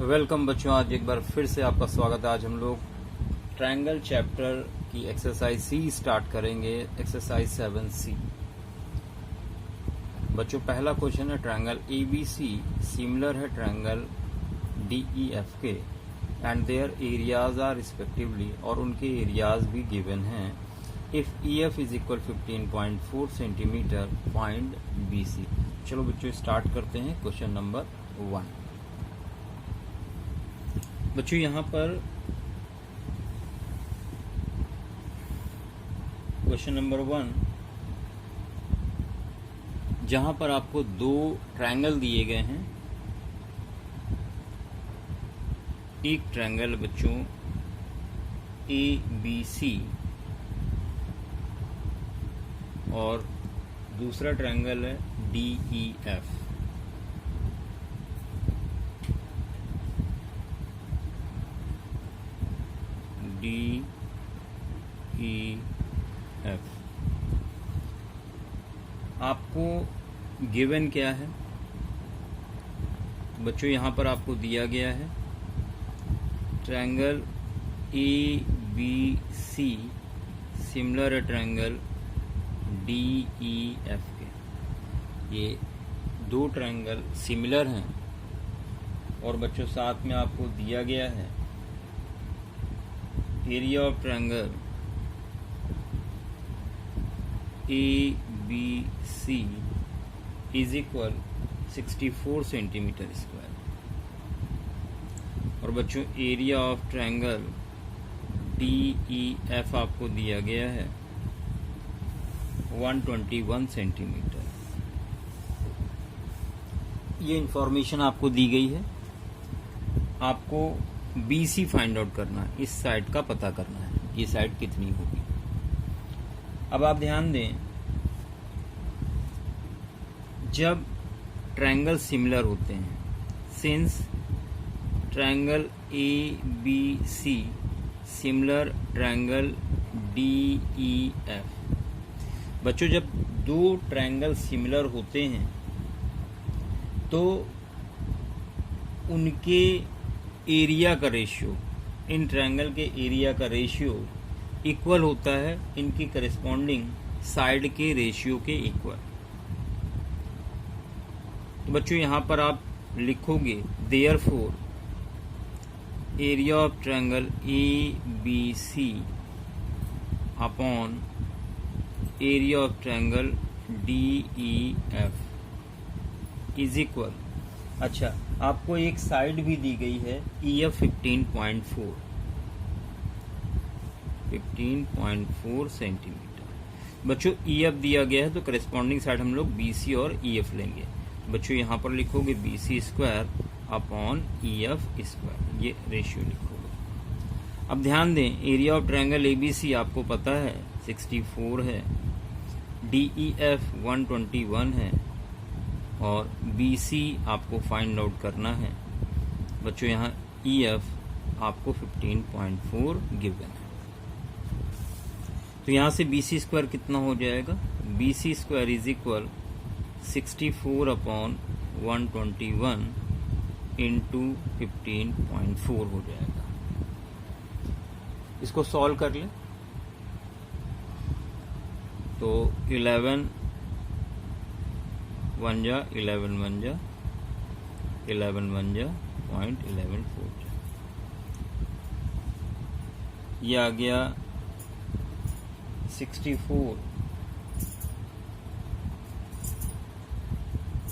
Welcome बच्चों, आज एक बार फिर से आपका स्वागत है। आज हम लोग ट्रायंगल चैप्टर की एक्सरसाइज सी स्टार्ट करेंगे, एक्सरसाइज 7C। बच्चों पहला क्वेश्चन है, ट्रायंगल ABC सिमिलर है ट्रायंगल DEF के and their areas are respectively, और उनके एरियाज भी गिवन हैं। If EF is equal 15.4 centimetre, find BC। चलो बच्चों स्टार्ट करते हैं क्वेश्चन नंबर 1। बच्चों यहाँ पर क्वेश्चन नंबर 1, जहां पर आपको दो ट्रायंगल दिए गए हैं। एक ट्रायंगल बच्चों ABC और दूसरा ट्रायंगल है DEF। DEF आपको गिवन क्या है बच्चों? यहां पर आपको दिया गया है ट्रायंगल ABC सिमिलर है ट्रायंगल DEF के। ये दो ट्रायंगल सिमिलर हैं और बच्चों साथ में आपको दिया गया है area of triangle ABC is equal 64 centimetre square, और बच्चों एरिया ऑफ ट्रायंगल DEF आपको दिया गया है 121 सेंटीमीटर। ये इंफॉर्मेशन आपको दी गई है। आपको BC फाइंड आउट करना है, इस साइड का पता करना है, ये साइड कितनी होगी। अब आप ध्यान दें, जब ट्रायंगल सिमिलर होते हैं, since triangle ABC similar triangle DEF, बच्चों जब दो ट्रायंगल सिमिलर होते हैं तो उनके एरिया का रेशियो, इन ट्रायंगल के एरिया का रेशियो इक्वल होता है इनकी करेस्पॉन्डिंग साइड के रेशियो के इक्वल। तो बच्चों यहां पर आप लिखोगे therefore area of triangle ABC upon area of triangle DEF is equal. अच्छा, आपको एक साइड भी दी गई है EF 15.4 सेंटीमीटर। बच्चों EF दिया गया है तो करेस्पॉन्डिंग साइड हम लोग BC और EF लेंगे। बच्चों यहाँ पर लिखोगे BC square upon EF square, ये रेशियो लिखोगे। अब ध्यान दें, एरिया ऑफ ट्रायंगल ABC आपको पता है 64 है, DEF 121 है और BC आपको फाइंड आउट करना है। बच्चों यहाँ EF आपको 15.4 गिवन है। तो यहाँ से BC स्क्वायर कितना हो जाएगा? BC square is equal 64 upon 121 into 15.4 हो जाएगा। इसको सॉल्व कर ले तो 11 1 जा 11 1 जा 11 1 जा 0.114, ये आ गया 64।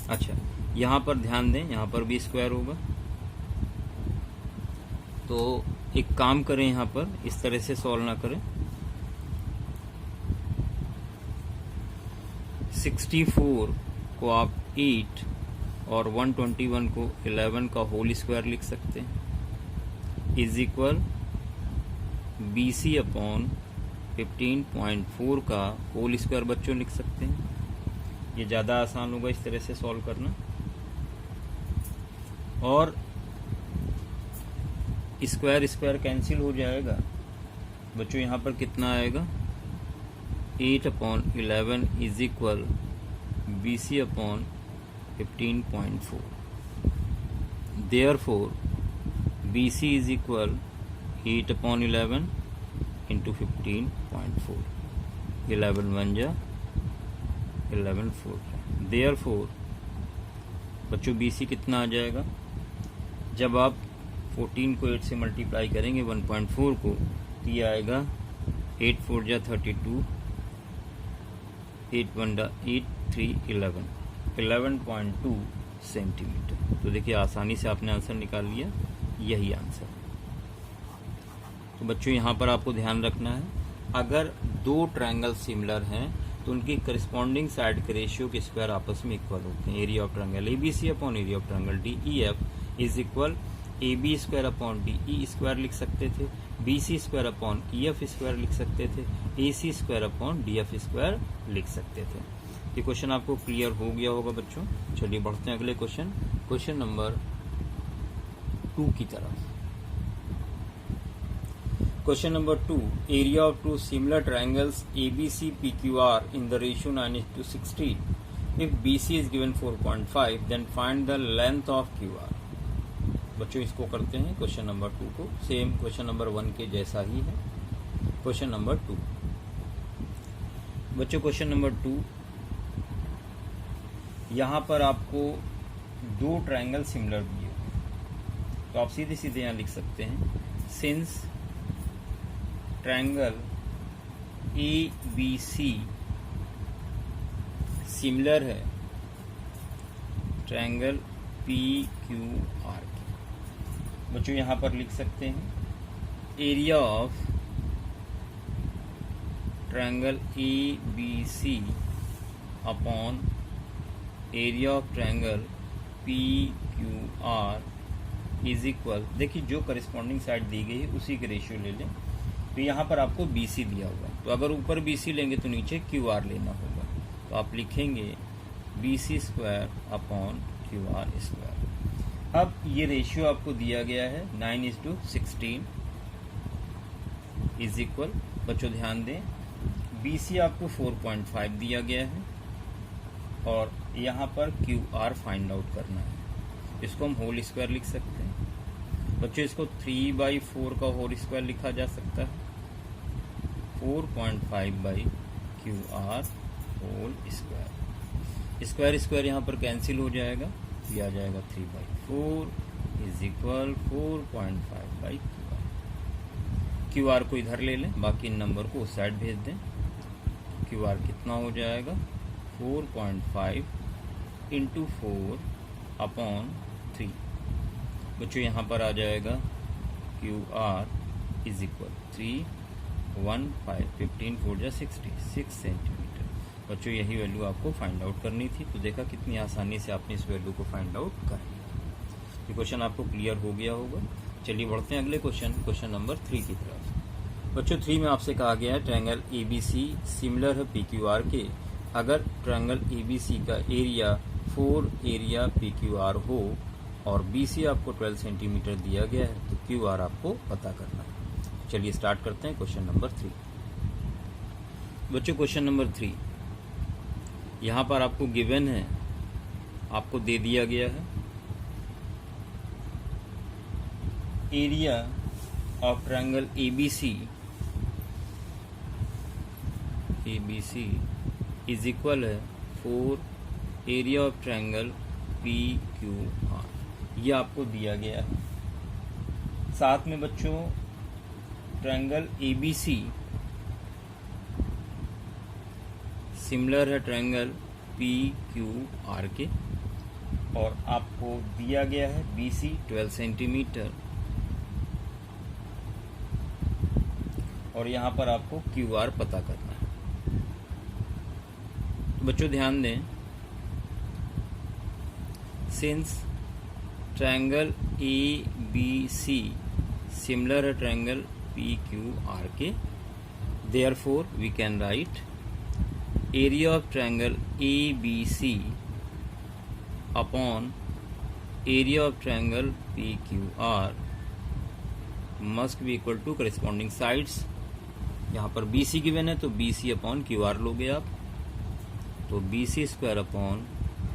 अच्छा, यहां पर ध्यान दें, यहां पर भी स्क्वायर होगा। तो एक काम करें, यहां पर इस तरह से सॉल्व ना करें। 64 को आप 8 और 121 को 11 का होल स्क्वायर लिख सकते हैं, इज इक्वल BC अपॉन 15.4 का होल स्क्वायर बच्चों लिख सकते हैं। ये ज़्यादा आसान होगा इस तरह से सॉल्व करना। और स्क्वायर स्क्वायर कैंसिल हो जाएगा। बच्चों यहाँ पर कितना आएगा? 8 upon 11 is equal BC upon 15.4। Therefore BC is equal 8 upon 11 into 15.4, 11 1 जा 11 4। देयरफॉर बच्चों BC कितना आ जाएगा, जब आप 14 को 8 से मल्टीप्लाई करेंगे 1.4 को, तो ये आएगा 8 4 जा 32, 8 1 8 3 11, 11.2 सेंटीमीटर। तो देखिए आसानी से आपने आंसर निकाल लिया, यही आंसर। तो बच्चों यहाँ पर आपको ध्यान रखना है, अगर दो ट्रायंगल सिमिलर हैं तो उनकी करस्पॉन्डिंग साइड के रेशियो के स्क्वायर आपस में इक्वल होते हैं। Area of triangle ABC upon area of triangle DEF is equal AB square upon DE square लिख सकते थे, BC square upon EF square लिख सकते थे, AC square upon DF square लिख सकते थे। ये क्वेश्चन आपको क्लियर हो गया होगा बच्चों। चलिए बढ़ते हैं अगले क्वेश्चन, क्वेश्चन नंबर 2 की तरफ। Question number 2. Area of two similar triangles ABC PQR in the ratio 9:16. If BC is given 4.5, then find the length of QR. बच्चों इसको करते हैं क्वेश्चन नंबर 2 को, सेम क्वेश्चन नंबर 1 के जैसा ही है। क्वेश्चन नंबर 2 बच्चों, क्वेश्चन नंबर 2 यहाँ पर आपको दो ट्रायंगल सिमिलर दिए, तो आप सीधे सीधे यहाँ लिख सकते हैं, सिंस ट्रायंगल ABC सिमिलर है ट्रायंगल PQR के। बच्चों यहाँ पर लिख सकते हैं area of triangle ABC upon area of triangle PQR is equal, देखिए जो करस्पॉन्डिंग साइड दी गई है उसी के रेशियो ले लें। तो यहाँ पर आपको BC दिया हुआ है, तो अगर ऊपर BC लेंगे तो नीचे QR लेना होगा, तो आप लिखेंगे BC square upon QR square. अब ये रेशियो आपको दिया गया है 9:16 इज इक्वल, बच्चों ध्यान दें BC आपको 4.5 दिया गया है और यहाँ पर QR फाइंड आउट करना है। इसको हम होल स्क्वायर लिख सकते हैं बच्चों, इसको 3/4 का होल स्क्वायर लिखा जा सकता है, 4.5/QR whole square. Square square यहाँ पर कैंसिल हो जाएगा, ये आ जाएगा 3/4 इज इक्वल 4.5/QR। QR को इधर ले लें, बाकी नंबर को उस साइड भेज दें। QR कितना हो जाएगा 4.5 इंटू 4 अपॉन 3। बच्चों यहाँ पर आ जाएगा QR इज इक्वल 315 15 4 जा 66 सेंटीमीटर। बच्चों यही वैल्यू आपको फाइंड आउट करनी थी, तो देखा कितनी आसानी से आपने इस वैल्यू को फाइंड आउट कर लिया। ये क्वेश्चन आपको क्लियर हो गया होगा। चलिए बढ़ते हैं अगले क्वेश्चन, क्वेश्चन नंबर 3 की तरफ। बच्चों 3 में आपसे कहा गया है ट्रायंगल ABC सिमिलर है PQR के, अगर ट्रायंगल ABC का एरिया 4 एरिया PQR हो और BC आपको 12 सेंटीमीटर दिया गया है, तो QR आपको पता करना है। चलिए स्टार्ट करते हैं क्वेश्चन नंबर 3। बच्चों क्वेश्चन नंबर 3 यहाँ पर आपको गिवन है, आपको दे दिया गया है area of triangle ABC is equal है 4 एरिया ऑफ ट्रायंगल PQR, ये आपको दिया गया है। साथ में बच्चों ट्रायंगल ABC सिमिलर है ट्रायंगल PQR के, और आपको दिया गया है BC 12 सेंटीमीटर, और यहाँ पर आपको QR पता करना है। तो बच्चों ध्यान दें, सिंस ट्रायंगल ABC सिमिलर है ट्रायंगल PQR के, therefore we can write area of triangle ABC upon area of triangle PQR must be equal to corresponding sides. यहाँ पर BC गिवन है तो BC अपॉन QR लोगे आप, तो BC square upon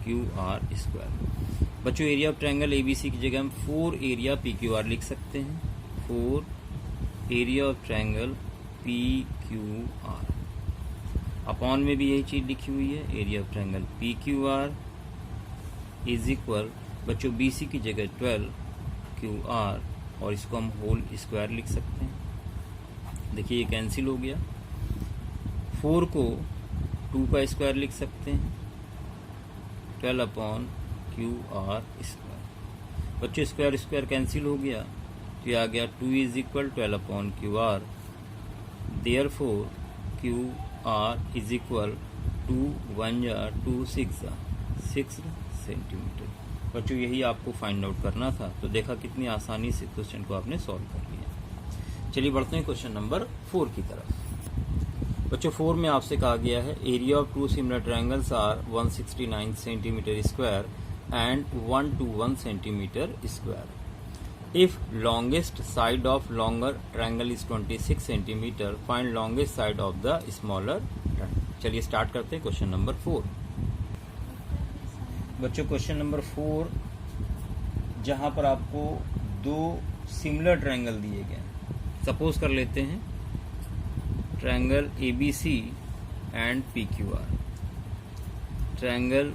QR square. बच्चों area of triangle ABC की जगह हम 4 एरिया PQR लिख सकते हैं। 4 area of triangle PQR। Upon में भी यही चीज लिखी हुई है, area of triangle PQR is equal बच्चों BC की जगह 12 QR और इसको हम होल स्क्वायर लिख सकते हैं। देखिए ये कैंसिल हो गया। 4 को 2 का स्क्वायर लिख सकते हैं, 12 अपॉन QR स्क्वायर। बच्चों स्क्वायर स्क्वायर कैंसिल हो गया तो ये आ गया 2 is equal 12 upon QR। Therefore QR is equal 2 1 जा 2 6 सेंटीमीटर। बच्चों यही आपको फाइंड आउट करना था, तो देखा कितनी आसानी से क्वेश्चन को आपने सॉल्व कर लिया। चलिए बढ़ते हैं क्वेश्चन नंबर 4 की तरफ। बच्चों 4 में आपसे कहा गया है area of 2 similar triangles are 169 centimetre square and 121 centimetre square. If longest side of longer triangle is 26 centimetre, find longest side of the smaller triangle. चलिए स्टार्ट करते हैं क्वेश्चन नंबर 4। बच्चों क्वेश्चन नंबर 4 जहां पर आपको 2 सिमिलर ट्रायंगल दिए गए हैं। सपोज कर लेते हैं triangle ABC and PQR। Triangle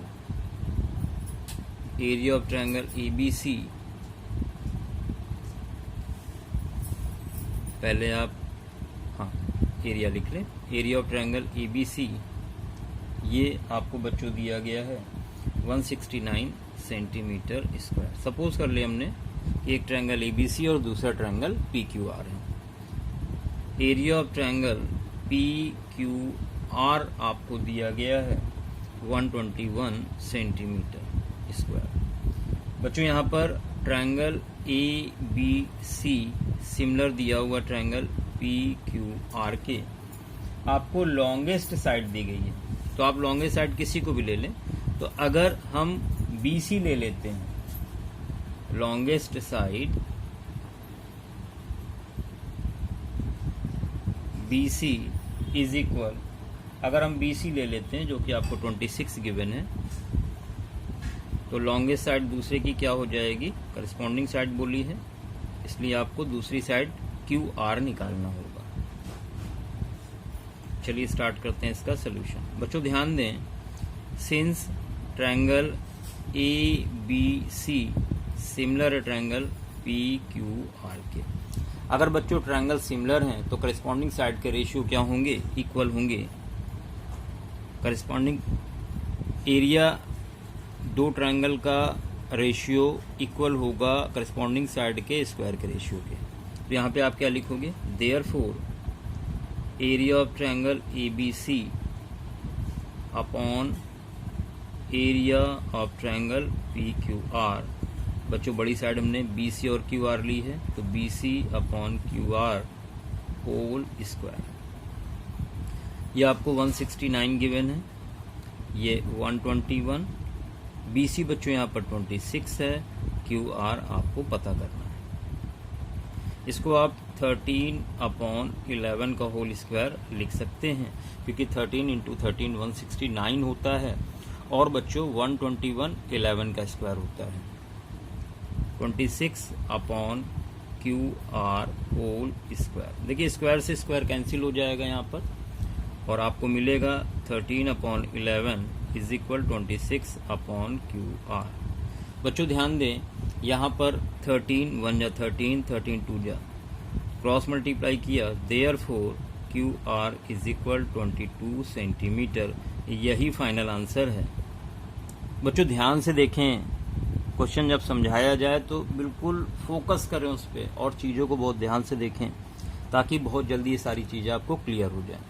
area of triangle ABC, पहले आप एरिया लिख लें। एरिया ऑफ ट्रायंगल ABC ये आपको बच्चों दिया गया है 169 सेंटीमीटर स्क्वायर। सपोज कर ले हमने कि एक ट्रायंगल ABC और दूसरा ट्रायंगल PQR है। एरिया ऑफ ट्रायंगल PQR आपको दिया गया है 121 सेंटीमीटर स्क्वायर। बच्चों यहाँ पर ट्रायंगल ABC सिमिलर दिया हुआ ट्रायंगल PQR के आपको लॉन्गेस्ट साइड दी गई है, तो आप लॉन्गेस्ट साइड किसी को भी ले लें। तो अगर हम BC ले लेते हैं, longest side BC is equal, अगर हम BC ले लेते हैं जो कि आपको 26 गिवन है, तो लॉन्गेस्ट साइड दूसरे की क्या हो जाएगी, करस्पॉन्डिंग साइड बोली है, इसलिए आपको दूसरी साइड QR निकालना होगा। चलिए स्टार्ट करते हैं इसका सोल्यूशन। बच्चों ध्यान दें, since triangle ABC similar triangle PQR के, अगर बच्चों ट्रायंगल सिमिलर हैं तो करस्पॉन्डिंग साइड के रेशियो क्या होंगे, इक्वल होंगे। करस्पॉन्डिंग एरिया 2 ट्रायंगल का रेशियो इक्वल होगा करस्पॉन्डिंग साइड के स्क्वायर के रेशियो के। तो यहाँ पे आप क्या लिखोगे, therefore area of triangle ABC upon area of triangle PQR। बच्चों बड़ी साइड हमने BC और QR ली है, तो BC upon QR whole square. ये आपको 169 गिवन है, ये 121। BC बच्चों यहाँ पर 26 है, QR आपको पता करना है। इसको आप 13 अपॉन 11 का होल स्क्वायर लिख सकते हैं, क्योंकि 13 इंटू 13 169 होता है, और बच्चों 121 11 का स्क्वायर होता है। 26 अपॉन QR होल स्क्वायर। देखिए स्क्वायर से स्क्वायर कैंसिल हो जाएगा यहाँ पर, और आपको मिलेगा 13 upon 11 is equal 26 upon QR। बच्चों ध्यान दें, यहाँ पर 13 1 जा 13, 13 2 जा, क्रॉस मल्टीप्लाई किया, therefore QR is equal 22 centimetre. यही फाइनल आंसर है। बच्चों ध्यान से देखें, क्वेश्चन जब समझाया जाए तो बिल्कुल फोकस करें उस पर, और चीज़ों को बहुत ध्यान से देखें, ताकि बहुत जल्दी ये सारी चीज़ें आपको क्लियर हो जाए।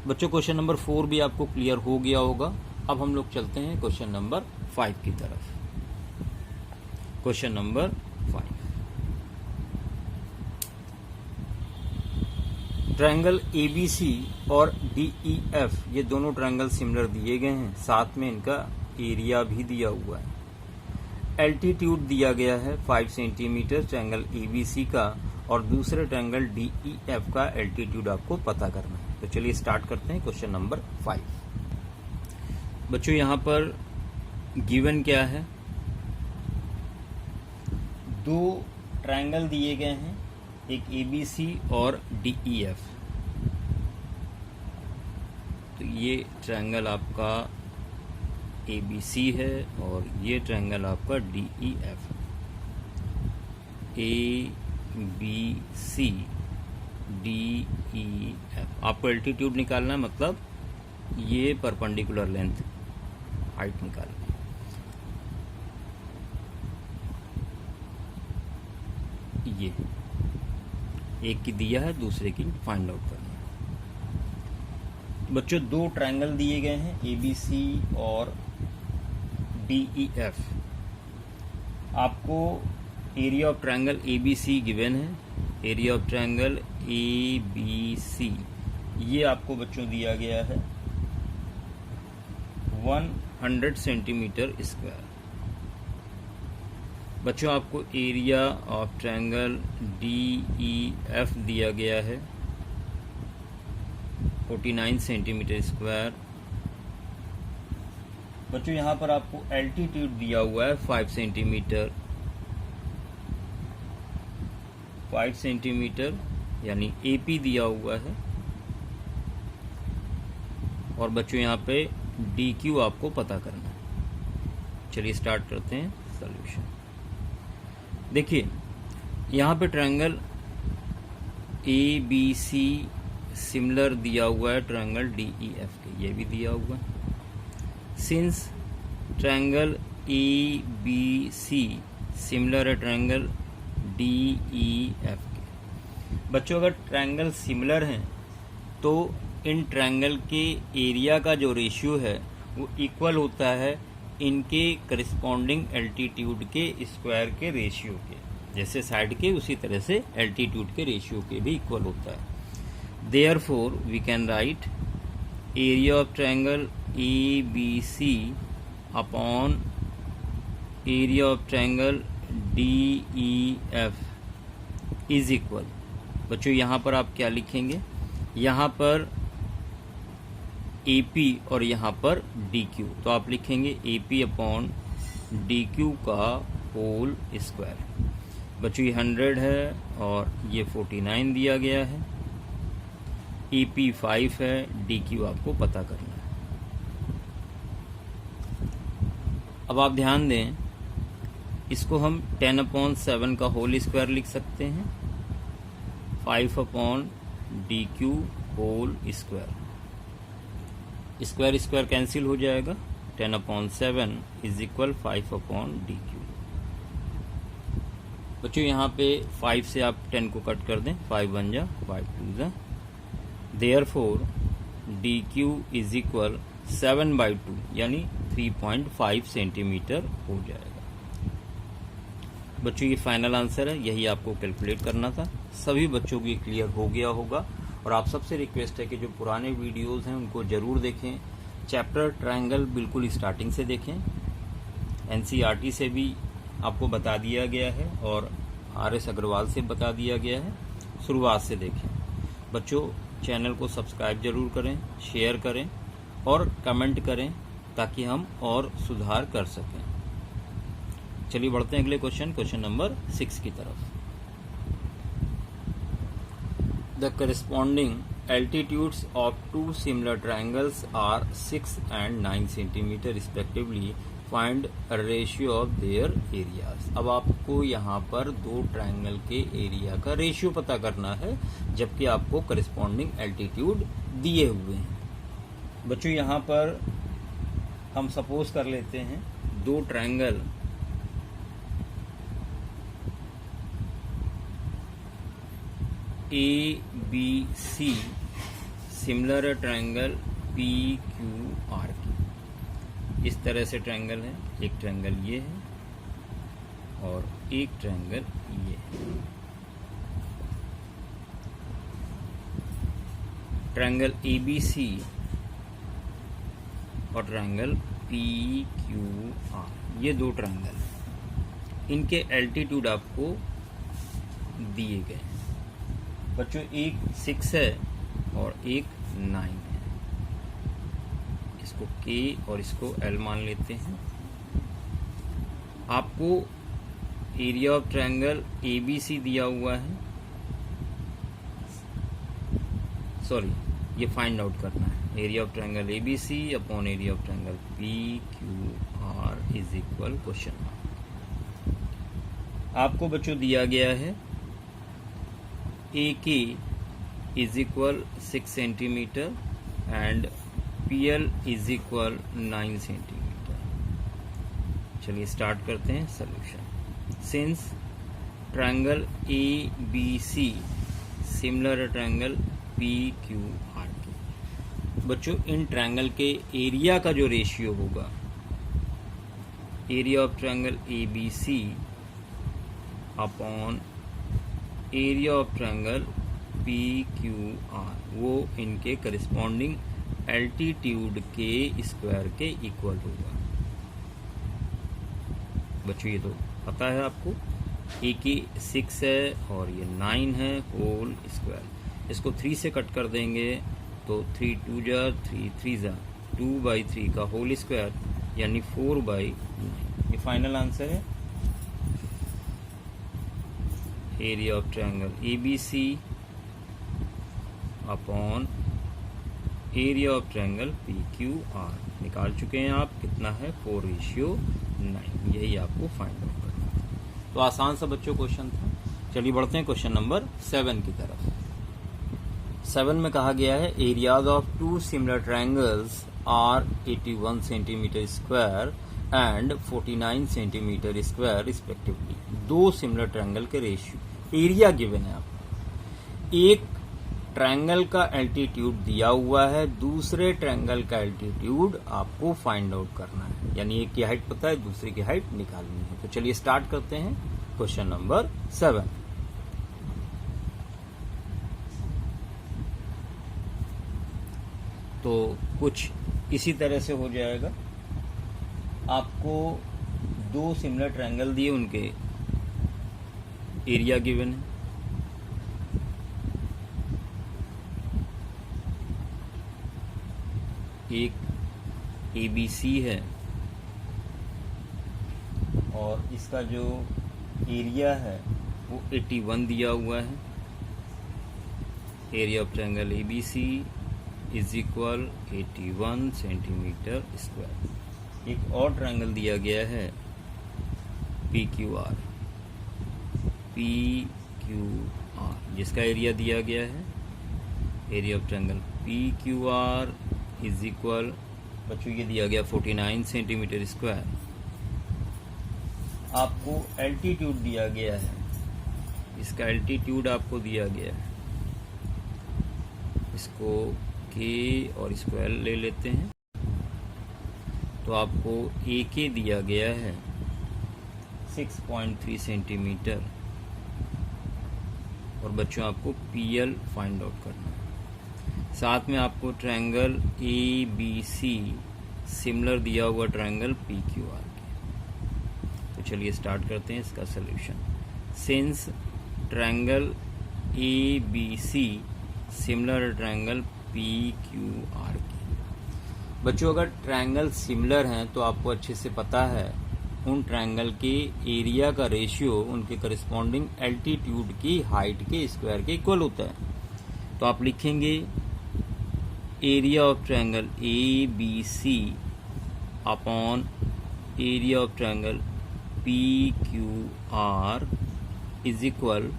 बच्चों क्वेश्चन नंबर 4 भी आपको क्लियर हो गया होगा। अब हम लोग चलते हैं क्वेश्चन नंबर 5 की तरफ। क्वेश्चन नंबर 5, ट्रायंगल ABC और DEF ये दोनों ट्रायंगल सिमिलर दिए गए हैं, साथ में इनका एरिया भी दिया हुआ है। एल्टीट्यूड दिया गया है 5 सेंटीमीटर ट्रायंगल ABC का, और दूसरे ट्रायंगल DEF का एल्टीट्यूड आपको पता करना है। तो चलिए स्टार्ट करते हैं क्वेश्चन नंबर 5। बच्चों यहाँ पर गिवन क्या है, दो ट्रायंगल दिए गए हैं, एक ABC और DEF। तो ये ट्रायंगल आपका ABC है और ये ट्रायंगल आपका DEF। ABC DEF आपको एल्टीट्यूड निकालना है, मतलब ये परपेंडिकुलर लेंथ हाइट निकालनी है। ये एक की दिया है, दूसरे की फाइंड आउट करना है। बच्चों दो ट्रायंगल दिए गए हैं ABC और DEF। आपको area of triangle ABC given है, एरिया ऑफ ट्रायंगल ABC ये आपको बच्चों दिया गया है 100 सेंटीमीटर स्क्वायर। बच्चों आपको एरिया ऑफ ट्रायंगल DEF दिया गया है 49 सेंटीमीटर स्क्वायर। बच्चों यहाँ पर आपको एल्टीट्यूड दिया हुआ है 5 सेंटीमीटर, 5 सेंटीमीटर यानी AP दिया हुआ है। और बच्चों यहाँ पे DQ आपको पता करना है। चलिए स्टार्ट करते हैं सॉल्यूशन। देखिए यहाँ पे ट्रायंगल ABC सिमिलर दिया हुआ है ट्रायंगल DEF के, ये भी दिया हुआ है। सिंस ट्रायंगल ABC सिमिलर है ट्रायंगल DEF के। बच्चों अगर ट्रायंगल सिमिलर हैं तो इन ट्रायंगल के एरिया का जो रेशियो है वो इक्वल होता है इनके करस्पॉन्डिंग एल्टीट्यूड के स्क्वायर के रेशियो के। जैसे साइड के उसी तरह से एल्टीट्यूड के रेशियो के भी इक्वल होता है। Therefore we can write area of triangle ABC upon area of triangle DEF is equal. बच्चों यहाँ पर आप क्या लिखेंगे, यहाँ पर AP और यहाँ पर DQ, तो आप लिखेंगे AP अपॉन DQ का होल स्क्वायर। बच्चों ये 100 है और ये 49 दिया गया है। AP 5 है, DQ आपको पता करना है। अब आप ध्यान दें, इसको हम 10/7 का होल स्क्वायर लिख सकते हैं, 5 DQ whole square. Square square cancel हो जाएगा, 10/7 इज इक्वल 5 DQ। बच्चों यहाँ पे 5 से आप 10 को कट कर दें, 5 1 जा 5 2 जा। देयरफॉर DQ इज इक्वल 7/2 यानी 3.5 सेंटीमीटर हो जाएगा। बच्चों ये फाइनल आंसर है, यही आपको कैलकुलेट करना था। सभी बच्चों को ये क्लियर हो गया होगा। और आप सबसे रिक्वेस्ट है कि जो पुराने वीडियोस हैं उनको ज़रूर देखें। चैप्टर ट्रायंगल बिल्कुल स्टार्टिंग से देखें, NCERT से भी आपको बता दिया गया है और RS अग्रवाल से बता दिया गया है, शुरुआत से देखें। बच्चों चैनल को सब्सक्राइब जरूर करें, शेयर करें और कमेंट करें ताकि हम और सुधार कर सकें। चलिए बढ़ते हैं अगले क्वेश्चन नंबर 6 की तरफ। The corresponding altitudes of two similar triangles are 6 and 9 centimeter respectively. Find a ratio of their areas. अब आपको यहाँ पर दो ट्रायंगल के एरिया का रेशियो पता करना है, जबकि आपको करस्पॉन्डिंग एल्टीट्यूड दिए हुए हैं। बच्चों यहाँ पर हम सपोज कर लेते हैं दो ट्रायंगल ABC सिमिलर है ट्रायंगल PQR की। इस तरह से ट्रायंगल है, एक ट्रायंगल ये है और एक ट्रायंगल ये है। ट्रायंगल ABC और ट्रायंगल PQR, ये दो ट्रायंगल हैं। इनके एल्टीट्यूड आपको दिए गए हैं। बच्चों एक 6 है और एक 9 है। इसको K और इसको L मान लेते हैं। आपको एरिया ऑफ ट्रायंगल ABC दिया हुआ है, सॉरी ये फाइंड आउट करना है। Area of triangle ABC upon area of triangle PQR is equal question mark. आपको बच्चों दिया गया है AK is equal 6 centimetre and PL is equal 9 centimetre. चलिए स्टार्ट करते हैं solution. Since triangle ABC similar triangle PQR के, बच्चों इन ट्रायंगल के एरिया का जो रेशियो होगा, area of triangle ABC upon area of triangle PQR, वो इनके करिस्पॉन्डिंग एल्टीट्यूड के स्क्वायर के इक्वल होगा। बच्चों ये तो पता है आपको, AK 6 है और ये 9 है होल स्क्वायर। इसको 3 से कट कर देंगे तो 3 2 जा 3 3 जा 2/3 का होल स्क्वायर यानी 4/9। ये फाइनल आंसर है। Area of triangle ABC upon area of triangle PQR निकाल चुके हैं आप। कितना है 4:9। यही आपको फाइंड आउट करना है। तो आसान सा बच्चों क्वेश्चन था। चलिए बढ़ते हैं क्वेश्चन नंबर 7 की तरफ। 7 में कहा गया है areas of 2 similar triangles are 81 centimetre square and 49 centimetre square respectively. 2 similar triangle के रेशियो एरिया गिवन है आपको। एक ट्रायंगल का एल्टीट्यूड दिया हुआ है, दूसरे ट्रायंगल का एल्टीट्यूड आपको फाइंड आउट करना है, यानी एक की हाइट पता है, दूसरे की हाइट निकालनी है। तो चलिए स्टार्ट करते हैं क्वेश्चन नंबर 7। तो कुछ इसी तरह से हो जाएगा। आपको 2 सिमिलर ट्रायंगल दिए, उनके एरिया गिवन है। एक ABC है और इसका जो एरिया है वो 81 दिया हुआ है। Area of triangle ABC is equal 81 centimetre square. एक और ट्रायंगल दिया गया है PQR जिसका एरिया दिया गया है area of triangle PQR is equal, बच्चों ये दिया गया 49 सेंटीमीटर स्क्वायर। आपको एल्टीट्यूड दिया गया है, इसका एल्टीट्यूड आपको दिया गया है। इसको K और स्क्वायर ले लेते हैं तो आपको AK दिया गया है 6.3 सेंटीमीटर और बच्चों आपको PL फाइंड आउट करना है। साथ में आपको ट्रायंगल ABC सिमिलर दिया हुआ ट्रायंगल PQR के। तो चलिए स्टार्ट करते हैं इसका solution. Since triangle ABC similar triangle PQR के, बच्चों अगर ट्रायंगल सिमिलर हैं तो आपको अच्छे से पता है उन ट्रायंगल के एरिया का रेशियो उनके करस्पॉन्डिंग एल्टीट्यूड की हाइट के स्क्वायर के इक्वल होता है। तो आप लिखेंगे area of triangle ABC upon area of triangle PQR is equal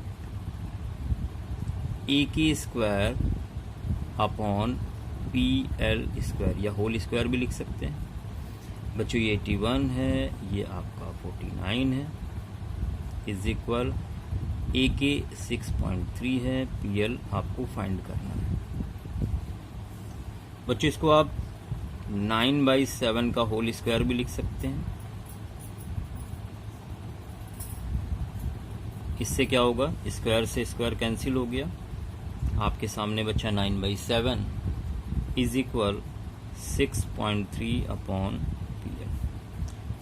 AK square upon PL square, या होल स्क्वायर भी लिख सकते हैं। बच्चों ये 81 है, ये आपका 49 है, इज इक्वल AK 6.3 है, PL आपको फाइंड करना है। बच्चों इसको आप 9/7 का होल स्क्वायर भी लिख सकते हैं। इससे क्या होगा, स्क्वायर से स्क्वायर कैंसिल हो गया। आपके सामने बच्चा 9/7 इज इक्वल 6.3 अपॉन PL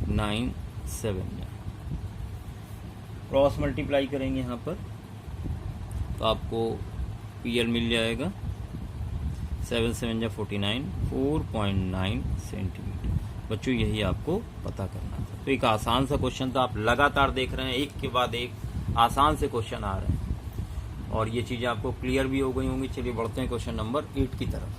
9/7 में क्रॉस मल्टीप्लाई करेंगे यहाँ पर तो आपको PL मिल जाएगा 7 7 जा 49 4.9 सेंटीमीटर। बच्चों यही आपको पता करना था। तो एक आसान सा क्वेश्चन था, आप लगातार देख रहे हैं एक के बाद एक आसान से क्वेश्चन आ रहे हैं और ये चीज़ें आपको क्लियर भी हो गई होंगी। चलिए बढ़ते हैं क्वेश्चन नंबर 8 की तरफ।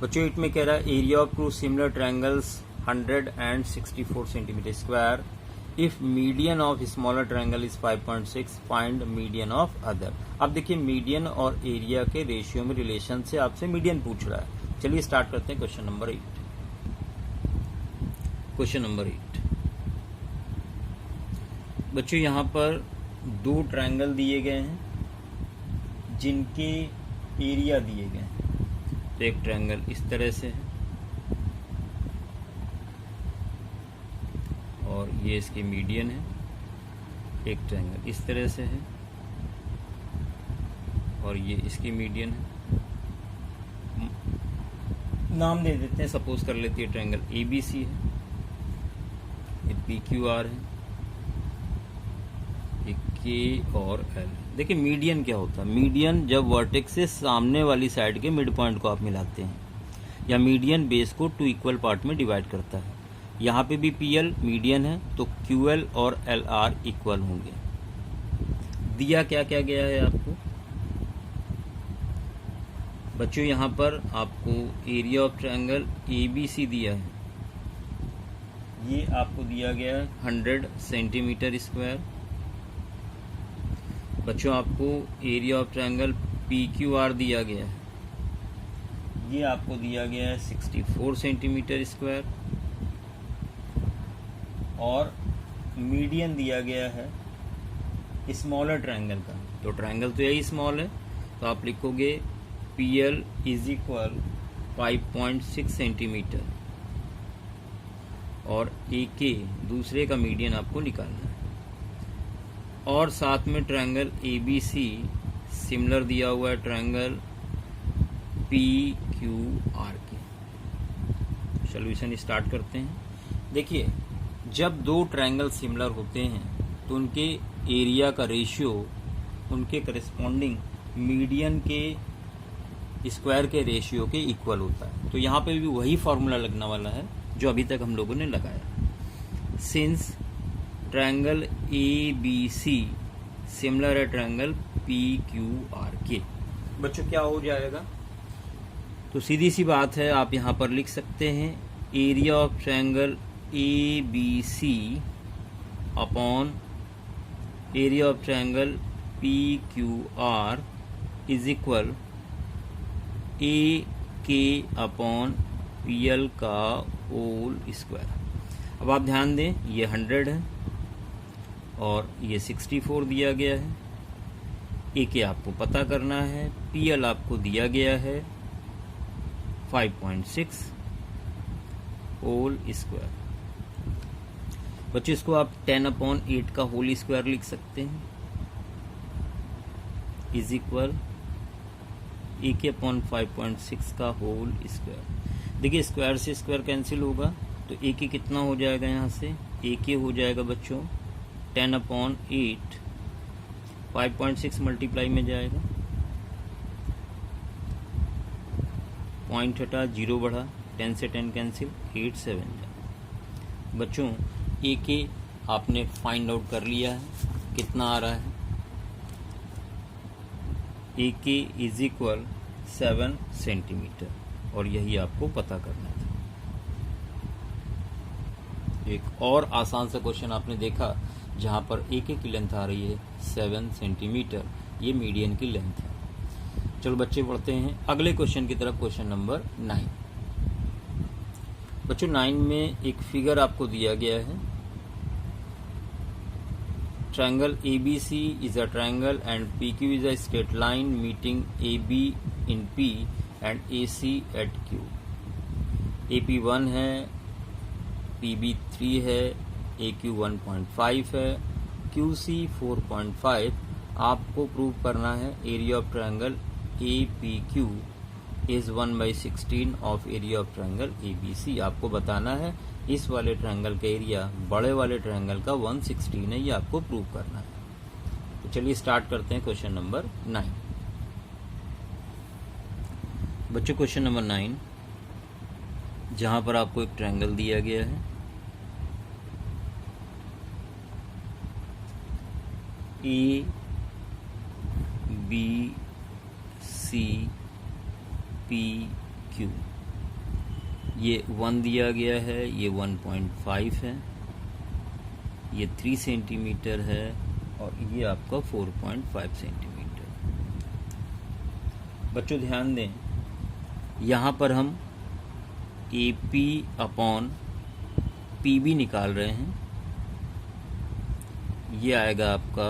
बच्चों 8 में कह रहा है area of two similar triangles 100 and 64 centimetre square, if median of smaller triangle is 5.6, find median of other. अब देखिए मीडियन और एरिया के रेशियो में रिलेशन से आपसे मीडियन पूछ रहा है। चलिए स्टार्ट करते हैं क्वेश्चन नंबर 8। क्वेश्चन नंबर 8 बच्चों यहां पर दो ट्रायंगल दिए गए हैं जिनके एरिया दिए गए हैं। तो एक ट्रायंगल इस तरह से है और ये इसकी मीडियन है। एक ट्रायंगल इस तरह से है और ये इसकी मीडियन है। नाम दे देते हैं, सपोज कर लेते हैं ट्रायंगल ABC है, ये PQR है, ये K और L। देखिए मीडियन क्या होता है, मीडियन जब वर्टेक्स से सामने वाली साइड के मिड पॉइंट को आप मिलाते हैं, या मीडियन बेस को 2 इक्वल पार्ट में डिवाइड करता है। यहाँ पे भी PL मीडियन है तो QL और LR इक्वल होंगे। दिया क्या क्या गया है आपको बच्चों, यहाँ पर आपको एरिया ऑफ ट्रायंगल ABC दिया है, ये आपको दिया गया है 100 सेंटीमीटर स्क्वायर। बच्चों आपको एरिया ऑफ ट्रायंगल PQR दिया गया है, ये आपको दिया गया है 64 सेंटीमीटर स्क्वायर। और मीडियन दिया गया है स्मॉलर ट्रायंगल का, तो ट्रायंगल तो यही स्मॉल है, तो आप लिखोगे PL इज इक्वल 5.6 सेंटीमीटर और AK दूसरे का मीडियन आपको निकालना है। और साथ में ट्रायंगल ABC सिमिलर दिया हुआ है ट्रायंगल PQR के। सॉल्यूशन स्टार्ट करते हैं। देखिए जब दो ट्रायंगल सिमिलर होते हैं तो उनके एरिया का रेशियो उनके करस्पॉन्डिंग मीडियन के स्क्वायर के रेशियो के इक्वल होता है। तो यहाँ पे भी वही फॉर्मूला लगने वाला है जो अभी तक हम लोगों ने लगाया। सिंस ट्रायंगल ABC सिमिलर है ट्रायंगल PQR के, बच्चों क्या हो जाएगा, तो सीधी सी बात है, आप यहाँ पर लिख सकते हैं area of triangle ABC upon area of triangle PQR is equal AK upon PL का होल स्क्वायर। अब आप ध्यान दें, ये 100 है और ये 64 दिया गया है। AK आपको पता करना है, PL आपको दिया गया है 5.6 होल स्क्वायर। बच्चों इसको आप 10/8 का होल स्क्वायर लिख सकते हैं, इज इक्वल AK अपॉन 5.6 का होल स्क्वायर। देखिए स्क्वायर से स्क्वायर कैंसिल होगा तो AK कितना हो जाएगा, यहाँ से AK हो जाएगा बच्चों 10/8, 5.6 मल्टीप्लाई में जाएगा, पॉइंट हटा 0 बढ़ा, 10 से 10 कैंसिल, 8 7 जा। बच्चों AK आपने फाइंड आउट कर लिया है, कितना आ रहा है, AK इज इक्वल 7 सेंटीमीटर और यही आपको पता करना था। एक और आसान सा क्वेश्चन आपने देखा जहां पर AK की लेंथ आ रही है 7 सेंटीमीटर, ये मीडियन की लेंथ है। चलो बच्चे बढ़ते हैं अगले क्वेश्चन की तरफ। Question number 9। बच्चों 9 में एक फिगर आपको दिया गया है, triangle ABC is a triangle and PQ is a straight line meeting AB in P and AC at Q। AP 1 है, PB 3 है, AQ 1.5 है, QC 4.5। आपको प्रूव करना है area of triangle APQ is 1/16 of area of triangle ABC। आपको बताना है इस वाले ट्रायंगल का एरिया बड़े वाले ट्रायंगल का 1/16 है, ये आपको प्रूव करना है। तो चलिए स्टार्ट करते हैं क्वेश्चन नंबर 9। बच्चों क्वेश्चन नंबर 9, जहां पर आपको एक ट्रायंगल दिया गया है, A B C P Q, ये 1 दिया गया है, ये 1.5 है, ये 3 सेंटीमीटर है और ये आपका 4.5 सेंटीमीटर। बच्चों ध्यान दें, यहाँ पर हम AP अपॉन PB निकाल रहे हैं, ये आएगा आपका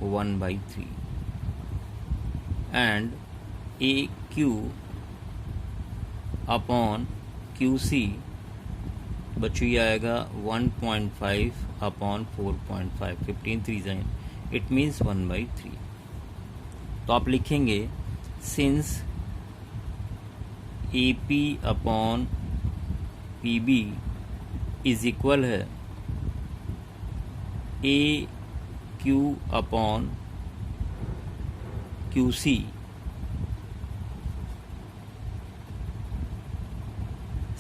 1/3 एंड AQ अपॉन QC बच्चों ये आएगा 1.5 अपॉन 4.5, 15 3 इट मीन्स 1/3। तो आप लिखेंगे since AP upon PB is equal है AQ अपॉन QC,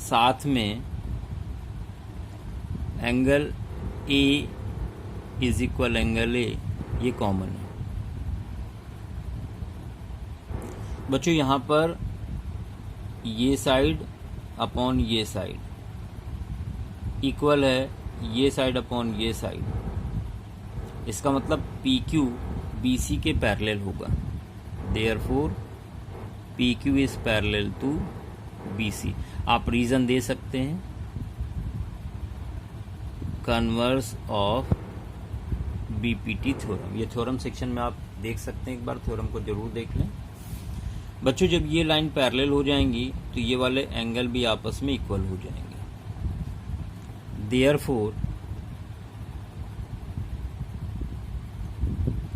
साथ में angle A is equal angle A, ये कॉमन है। बच्चों यहाँ पर ये साइड अपॉन ये साइड इक्वल है ये साइड अपॉन ये साइड, इसका मतलब PQ BC के पैरेलल होगा, therefore PQ is parallel to BC। आप रीजन दे सकते हैं, कन्वर्स ऑफ BPT थ्योरम, ये थ्योरम सेक्शन में आप देख सकते हैं, एक बार थ्योरम को जरूर देख लें। बच्चों जब ये लाइन पैरेलल हो जाएंगी तो ये वाले एंगल भी आपस में इक्वल हो जाएंगे, therefore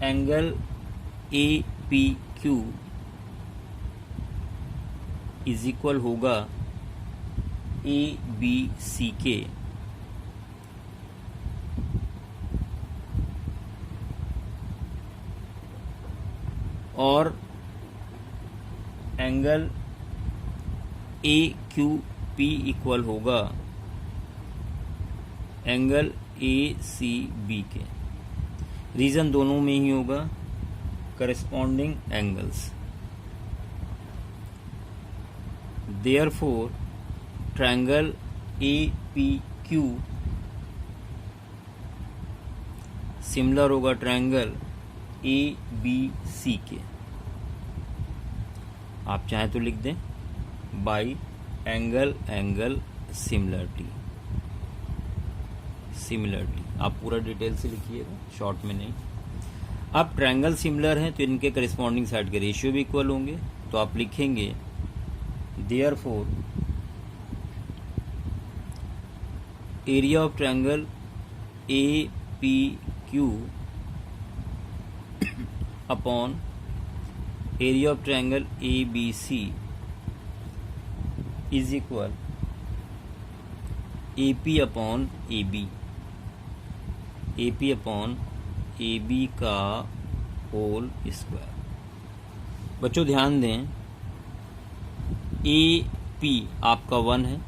angle APQ is equal होगा ABC के और एंगल AQP इक्वल होगा एंगल ACB के। रीजन दोनों में ही होगा, corresponding angles, therefore triangle APQ similar होगा ट्रायंगल ABC के। आप चाहें तो लिख दें बाई एंगल एंगल सिमिलरिटी, आप पूरा डिटेल से लिखिएगा, शॉर्ट में नहीं। अब ट्रायंगल सिमिलर हैं तो इनके करस्पॉन्डिंग साइड के रेशियो भी इक्वल होंगे, तो आप लिखेंगे therefore area of triangle APQ upon area of triangle ABC is equal AP upon AB upon AB का होल स्क्वायर। बच्चों ध्यान दें, AP आपका 1 है,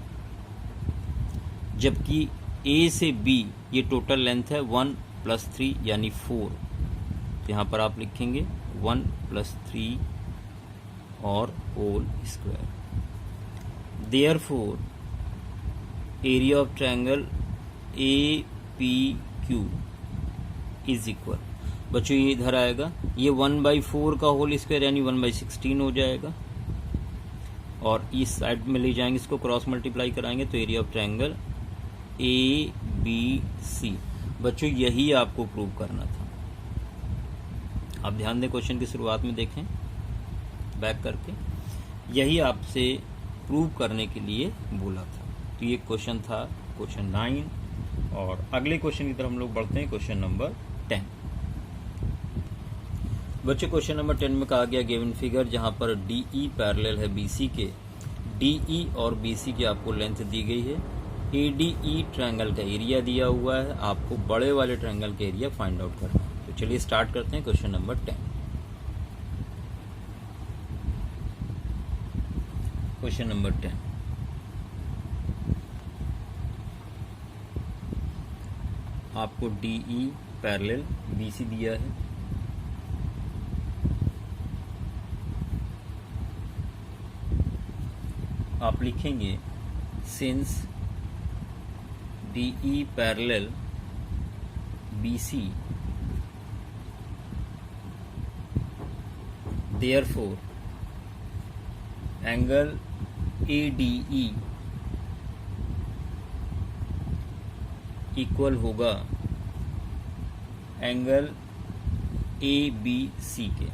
जबकि A से B ये टोटल लेंथ है 1 + 3 यानी 4, तो यहाँ पर आप लिखेंगे 1 + 3 और whole square. Therefore area of triangle APQ is equal, बच्चों ये इधर आएगा, ये 1/4 का होल स्क्वायर यानी 1/16 हो जाएगा, और इस साइड में ले जाएंगे, इसको क्रॉस मल्टीप्लाई कराएंगे तो एरिया ऑफ ट्रायंगल ABC। बच्चों यही आपको प्रूव करना था। आप ध्यान दें, क्वेश्चन की शुरुआत में देखें बैक करके, यही आपसे प्रूव करने के लिए बोला था। तो ये क्वेश्चन था क्वेश्चन 9, और अगले क्वेश्चन की तरफ हम लोग बढ़ते हैं, क्वेश्चन नंबर 10। बच्चों क्वेश्चन नंबर 10 में कहा गया गिवन फिगर जहां पर DE पैरेलल है BC के, DE और BC की आपको लेंथ दी गई है, ADE ट्रायंगल का एरिया दिया हुआ है, आपको बड़े वाले ट्रायंगल का एरिया फाइंड आउट करना है। तो चलिए स्टार्ट करते हैं क्वेश्चन नंबर 10। क्वेश्चन नंबर 10, आपको D E parallel B C दिया है, आप लिखेंगे since D E parallel B C therefore angle A D E equal होगा एंगल ए बी सी के,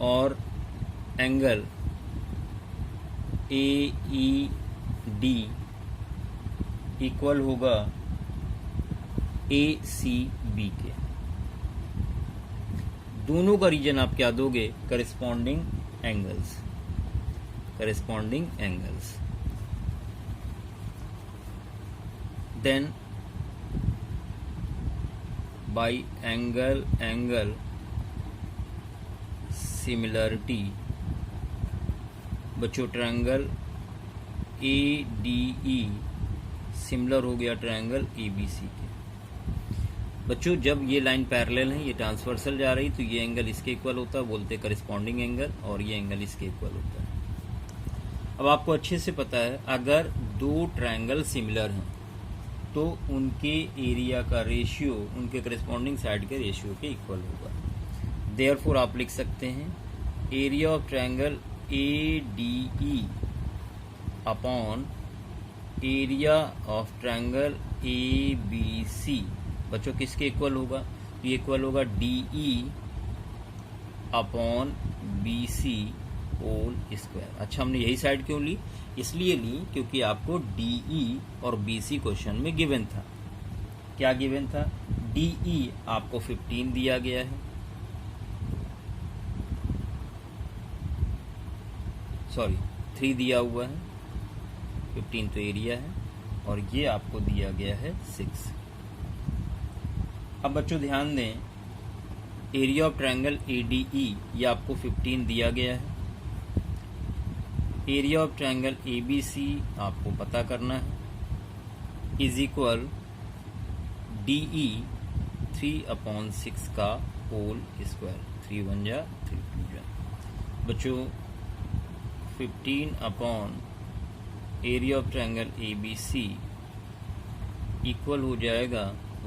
और angle A E D equal होगा ए सी बी के। दोनों का रीजन आप क्या दोगे? Corresponding angles, corresponding angles. Then by angle similarity, बच्चों triangle A D E similar हो गया ट्रायंगल ए बी सी के। बच्चों जब ये लाइन पैरेलल है, ये ट्रांसवर्सल जा रही, तो ये एंगल इसके इक्वल होता है, बोलते करेस्पॉन्डिंग एंगल, और ये एंगल इसके इक्वल होता है। अब आपको अच्छे से पता है अगर दो ट्रायंगल सिमिलर हैं तो उनके एरिया का रेशियो उनके करेस्पॉन्डिंग साइड के रेशियो के इक्वल होगा। देयरफॉर आप लिख सकते हैं area of triangle A D E upon area of triangle A B C. बच्चों किसके इक्वल होगा? ये इक्वल होगा D E upon B C whole square. अच्छा, हमने यही साइड क्यों ली? इसलिए ली क्योंकि आपको डी ई और बी सी क्वेश्चन में गिवन था। क्या गिवन था? डी ई आपको 15 दिया गया है, सॉरी 3 दिया हुआ है, 15 तो एरिया है, और ये आपको दिया गया है 6। अब बच्चों ध्यान दें, area of triangle A D E ये आपको 15 दिया गया है, area of triangle A B C आपको पता करना है, इज इक्वल डी ई 3/6 का होल स्क्वायर, 3 1 जा 3 2 जा। बच्चों 15 upon area of triangle A B C equal हो जाएगा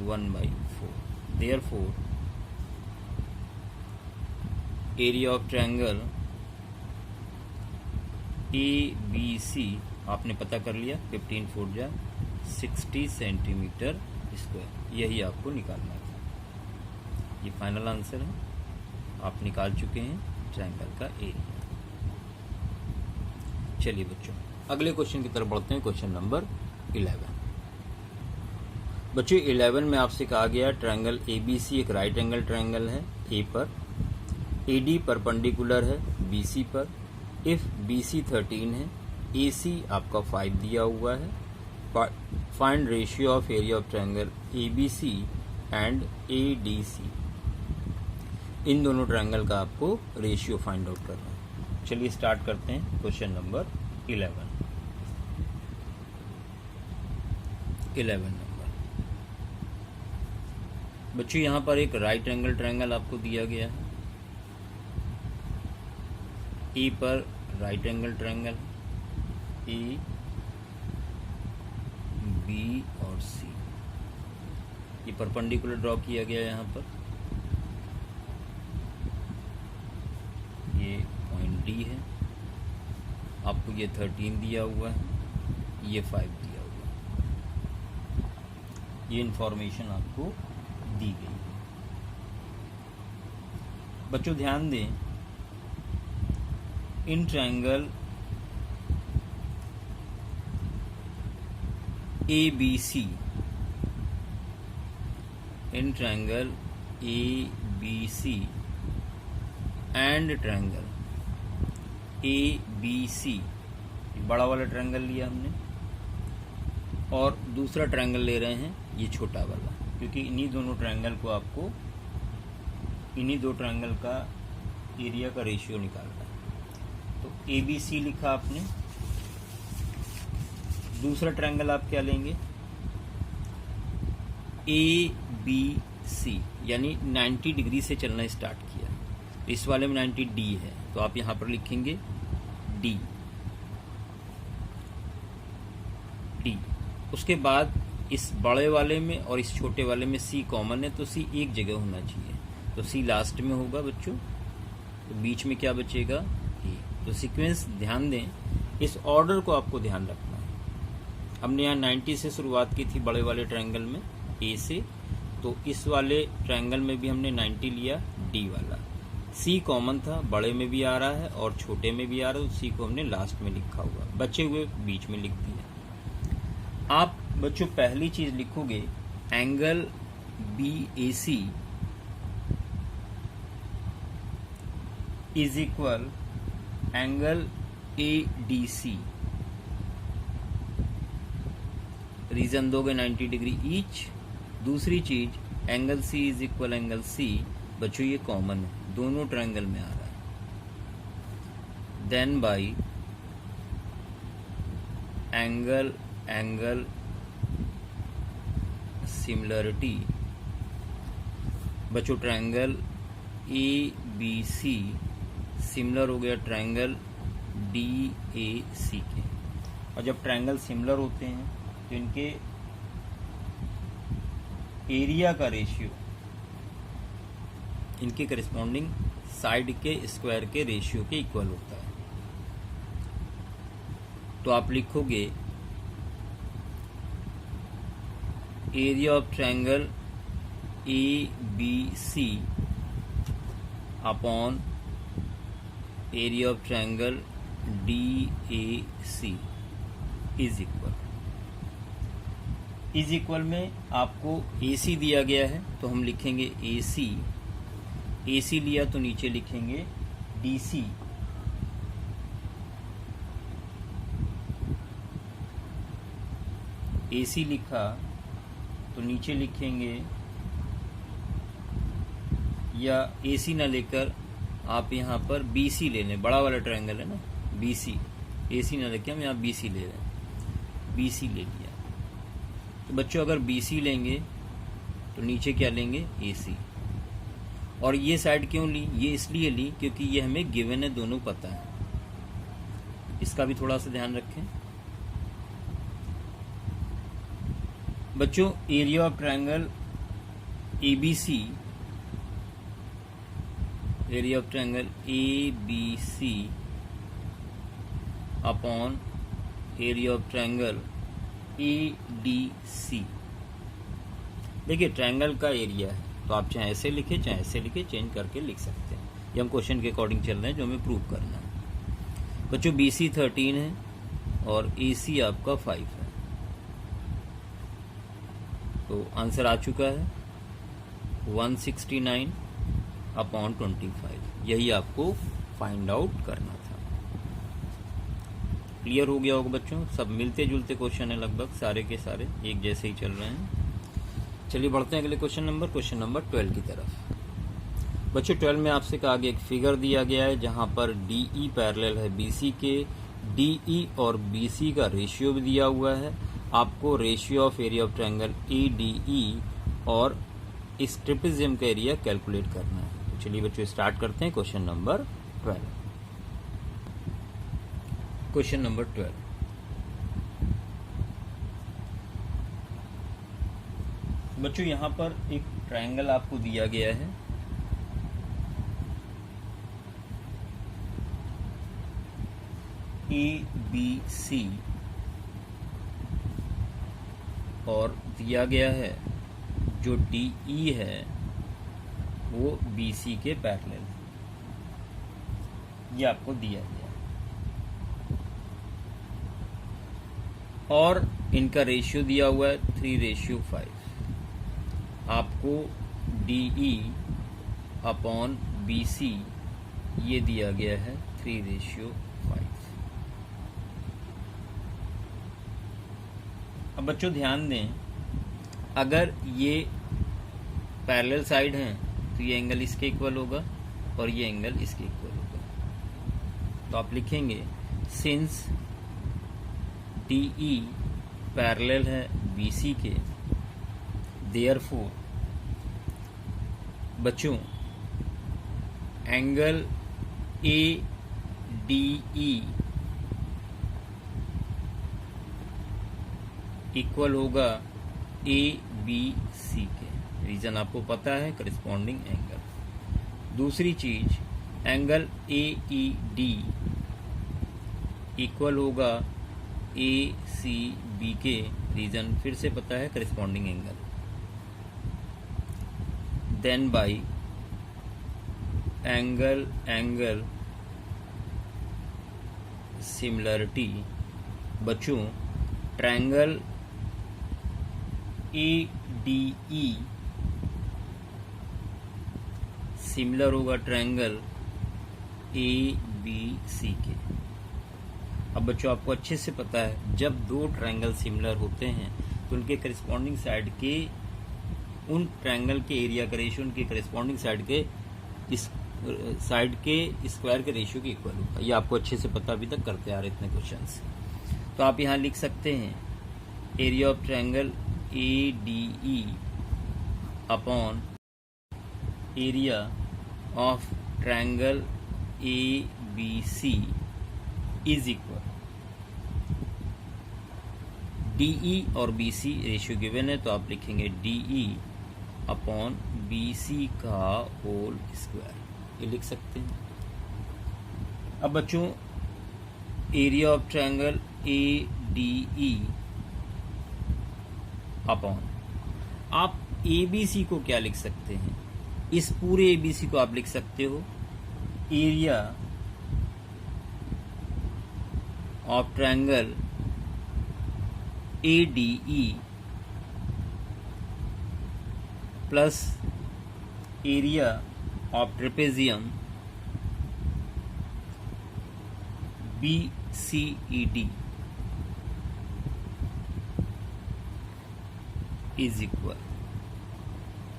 1/4। Therefore area of triangle A B C आपने पता कर लिया, 15 4 जा 60 सेंटीमीटर स्क्वायर। यही आपको निकालना था। ये फाइनल आंसर है, आप निकाल चुके हैं ट्रायंगल का एरिया। चलिए बच्चों अगले क्वेश्चन की तरफ बढ़ते हैं। Question number 11। बच्चों 11 में आपसे कहा गया ट्रायंगल ए बी सी एक राइट एंगल ट्रायंगल है ए पर, ए डी परपेंडिकुलर है बी सी पर, इफ बी सी 13 है, ए सी आपका 5 दिया हुआ है, find ratio of area of triangle A B C and A D C. इन दोनों ट्रायंगल का आपको रेशियो फाइंड आउट करना है। चलिए स्टार्ट करते हैं क्वेश्चन नंबर 11 नंबर। बच्चों यहाँ पर एक राइट एंगल ट्रायंगल आपको दिया गया है, ए पर right angle triangle A B और सी, ये परपेंडिकुलर ड्रॉ किया गया है। यहाँ पर ये पॉइंट डी है, आपको ये 13 दिया हुआ है, ये 5 दिया हुआ है। ये इंफॉर्मेशन आपको दी गई है। बच्चों ध्यान दें, in triangle A B C, in triangle A B C and triangle A B C, बड़ा वाला ट्रायंगल लिया हमने और दूसरा ट्रायंगल ले रहे हैं ये छोटा वाला, क्योंकि इन्हीं दोनों ट्रायंगल को आपको इन्हीं दो ट्रायंगल का एरिया का रेशियो निकालना है। तो ए बी सी लिखा आपने, दूसरा ट्रायंगल आप क्या लेंगे? ए बी सी, यानी 90 डिग्री से चलना स्टार्ट किया। इस वाले में 90 डी है, तो आप यहां पर लिखेंगे डी। उसके बाद इस बड़े वाले में और इस छोटे वाले में सी कॉमन है, तो सी एक जगह होना चाहिए, तो सी लास्ट में होगा बच्चों, तो बीच में क्या बचेगा ए। तो सीक्वेंस ध्यान दें, इस ऑर्डर को आपको ध्यान रखना है। हमने यहाँ 90 से शुरुआत की थी बड़े वाले ट्रायंगल में ए से, तो इस वाले ट्रायंगल में भी हमने 90 लिया डी वाला। सी कॉमन था, बड़े में भी आ रहा है और छोटे में भी आ रहा है, तो सी को हमने लास्ट में लिखा हुआ, बचे हुए बीच में लिख दिया। आप बच्चों पहली चीज लिखोगे angle B A C is equal angle A D C. Reason दोगे 90 डिग्री ईच। दूसरी चीज angle C is equal angle C, बच्चों ये कॉमन है, दोनों ट्रायंगल में आ रहा है। देन बाई एंगल सिमिलरिटी, बच्चों triangle A B C similar हो गया ट्रायंगल डी ए सी के। और जब ट्रायंगल सिमिलर होते हैं तो इनके एरिया का रेशियो इनके करिस्पॉन्डिंग साइड के स्क्वायर के रेशियो के इक्वल होता है। तो आप लिखोगे area of triangle A B C upon area of triangle D A C is equal में आपको ए सी दिया गया है, तो हम लिखेंगे ए सी लिया तो नीचे लिखेंगे डी सी। ए सी लिखा तो नीचे लिखेंगे, या ए सी ना लेकर आप यहाँ पर बी सी ले लें, बड़ा वाला ट्रायंगल है ना बी सी, ए सी ना लेके हम यहाँ बी सी ले रहे हैं, बी सी ले लिया। तो बच्चों अगर बी सी लेंगे तो नीचे क्या लेंगे ए सी। और ये साइड क्यों ली, ये इसलिए ली क्योंकि ये हमें गिवन है, दोनों पता है, इसका भी थोड़ा सा ध्यान रखें। बच्चों area of triangle A B C, area of triangle A B C upon area of triangle A D C. देखिए ट्रायंगल का एरिया है, तो आप चाहे ऐसे लिखे चाहे ऐसे लिखे, चेंज करके लिख सकते हैं। ये हम क्वेश्चन के अकॉर्डिंग चल रहे हैं जो हमें प्रूव करना है। बच्चों बी सी 13 है और ए सी आपका 5 है, तो आंसर आ चुका है 169 अपॉन 25। यही आपको फाइंड आउट करना था। क्लियर हो गया होगा बच्चों, सब मिलते जुलते क्वेश्चन है, लगभग सारे के सारे एक जैसे ही चल रहे हैं। चलिए बढ़ते हैं अगले क्वेश्चन नंबर 12 की तरफ। बच्चों 12 में आपसे कहा गया एक फिगर दिया गया है जहां पर डीई पैरेलल है बीसी के, डीई और बीसी का रेशियो भी दिया हुआ है। आपको ratio of area of triangle ADE और इस ट्रिपेजियम का एरिया कैलकुलेट करना है। तो चलिए बच्चों स्टार्ट करते हैं क्वेश्चन नंबर 12। क्वेश्चन नंबर 12, बच्चों यहां पर एक ट्रायंगल आपको दिया गया है, ए बी सी, और दिया गया है जो डीई है वो बीसी के पैरेलल है, ये आपको दिया गया है। और इनका रेशियो दिया हुआ है 3:5। आपको डीई अपॉन बीसी ये दिया गया है 3:5। अब बच्चों ध्यान दें, अगर ये पैरेलल साइड हैं तो ये एंगल इसके इक्वल होगा और ये एंगल इसके इक्वल होगा। तो आप लिखेंगे सिंस डीई पैरेलल है बीसी के, देयरफॉर बच्चों angle A D E equal होगा ए बी सी के। रीजन आपको पता है, करिस्पॉन्डिंग एंगल। दूसरी चीज angle A E D equal होगा ए सी बी के। रीजन फिर से पता है, corresponding angle. Then by angle similarity बच्चों triangle A D E similar होगा ट्रायंगल ए बी सी के। अब बच्चों आपको अच्छे से पता है, जब दो ट्रायंगल सिमिलर होते हैं तो उनके करिस्पॉन्डिंग साइड के, उन ट्रायंगल के एरिया का रेशियो उनके करिस्पॉन्डिंग साइड के इस साइड के स्क्वायर के रेशियो के इक्वल होगा। ये आपको अच्छे से पता, अभी तक करते आ रहे इतने क्वेश्चंस। तो आप यहाँ लिख सकते हैं area of triangle A D E upon area of triangle A B C is equal DE और बीसी रेशियो गिवन है, तो आप लिखेंगे डीई अपॉन बीसी का होल स्क्वायर। ये लिख सकते हैं। अब बच्चों area of triangle A D E upon, आप ए बी सी को क्या लिख सकते हैं? इस पूरे ए बी सी को आप लिख सकते हो area of triangle A D E plus area of trapezium B C E D is equal.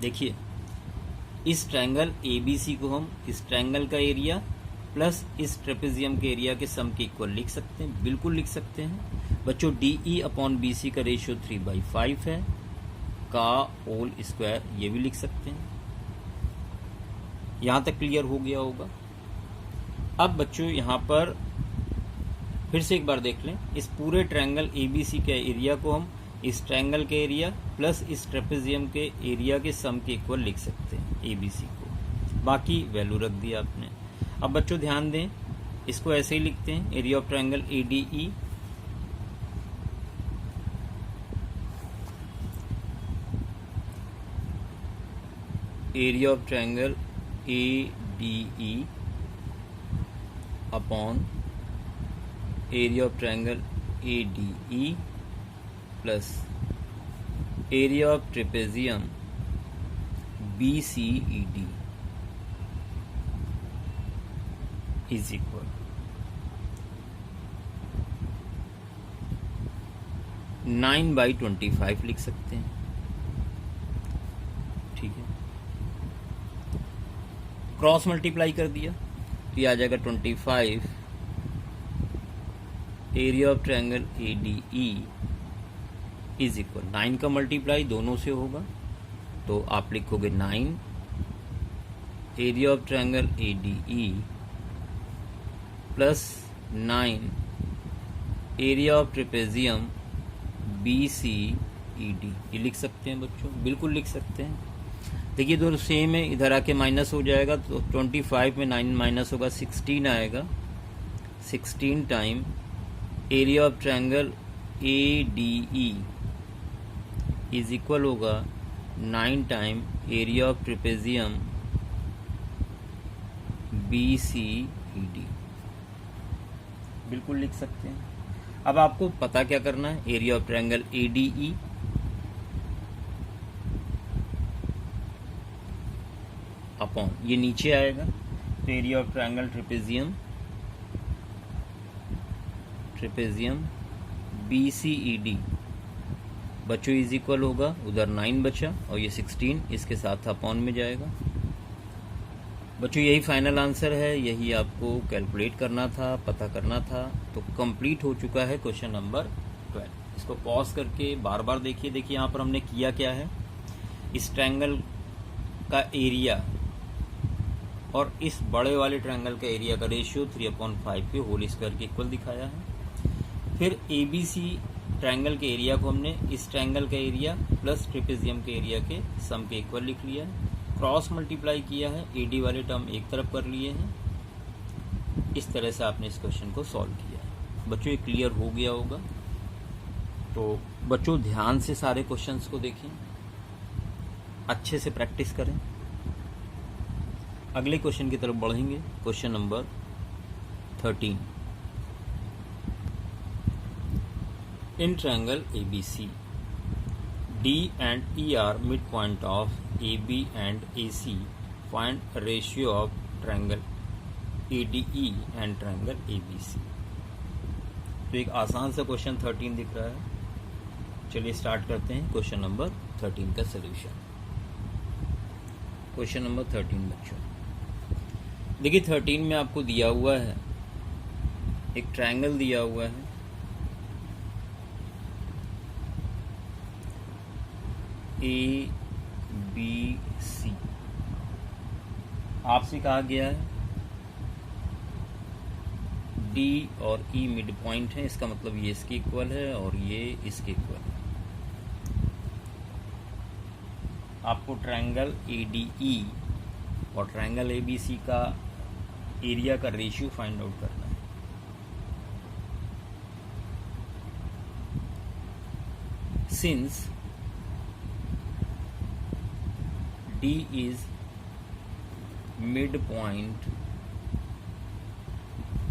देखिए इस ट्रायंगल ए बी सी को हम इस ट्रायंगल का एरिया प्लस इस ट्रेपेजियम के एरिया के सम के इक्वल लिख सकते हैं, बिल्कुल लिख सकते हैं बच्चों। डीई अपॉन बी सी का रेशियो 3/5 है, का होल स्क्वायर ये भी लिख सकते हैं। यहां तक क्लियर हो गया होगा। अब बच्चों यहां पर फिर से एक बार देख लें, इस पूरे ट्रायंगल एबीसी के एरिया को हम इस ट्रायंगल के एरिया प्लस इस ट्रेपेजियम के एरिया के सम के इक्वल लिख सकते हैं एबीसी को, बाकी वैल्यू रख दिया आपने। अब बच्चों ध्यान दें, इसको ऐसे ही लिखते हैं area of triangle ADE area of triangle ADE upon area of triangle ADE plus area of trapezium BCED is equal 9/25 लिख सकते हैं। ठीक है, क्रॉस मल्टीप्लाई कर दिया तो ये आ जाएगा 25 area of triangle ADE is equal 9 का मल्टीप्लाई दोनों से होगा तो आप लिखोगे 9 area of triangle ADE plus 9 area of trapezium BCED। ये लिख सकते हैं बच्चों, बिल्कुल लिख सकते हैं। देखिए दोनों सेम है, इधर आके माइनस हो जाएगा तो 25 में 9 माइनस होगा 16 आएगा। 16 time area of triangle ADE is equal होगा 9 time area of trapezium BCED। बिल्कुल लिख सकते हैं। अब आपको पता क्या करना है, area of triangle ADE upon ये नीचे आएगा तो area of triangle trapezium BCED बच्चों इज इक्वल होगा, उधर 9 बचा और ये 16 इसके साथ अपॉन में जाएगा। बच्चों यही फाइनल आंसर है, यही आपको कैलकुलेट करना था, पता करना था। तो कंप्लीट हो चुका है क्वेश्चन नंबर 12। इसको पॉज करके बार बार देखिए। देखिए यहाँ पर हमने किया क्या है, इस ट्रायंगल का एरिया और इस बड़े वाले ट्रायंगल का एरिया का रेशियो 3/5 के होल स्क्वायर के इक्वल दिखाया है। फिर ABC ट्रायंगल के एरिया को हमने इस ट्रायंगल का एरिया प्लस ट्रेपेजियम के एरिया के सम के इक्वल लिख लिया है। क्रॉस मल्टीप्लाई किया है, AD वाले टर्म एक तरफ कर लिए हैं। इस तरह से आपने इस क्वेश्चन को सॉल्व किया है। बच्चों ये क्लियर हो गया होगा। तो बच्चों ध्यान से सारे क्वेश्चंस को देखें, अच्छे से प्रैक्टिस करें। अगले क्वेश्चन की तरफ बढ़ेंगे। Question number 13। In triangle ABC, D and E are midpoint of AB and AC. Find ratio of triangle ADE and triangle ABC. तो एक आसान सा क्वेश्चन 13 दिख रहा है। चलिए स्टार्ट करते हैं क्वेश्चन नंबर 13 का सलूशन। क्वेश्चन नंबर 13 बच्चों देखिए, 13 में आपको दिया हुआ है एक ट्रायंगल दिया हुआ है, ABC। आपसे कहा गया है D और E मिड पॉइंट है, इसका मतलब ये इसके इक्वल है और ये इसके इक्वल है। आपको ट्रायंगल ADE और ट्रायंगल ABC का एरिया का रेशियो फाइंड आउट करना है। Since D is midpoint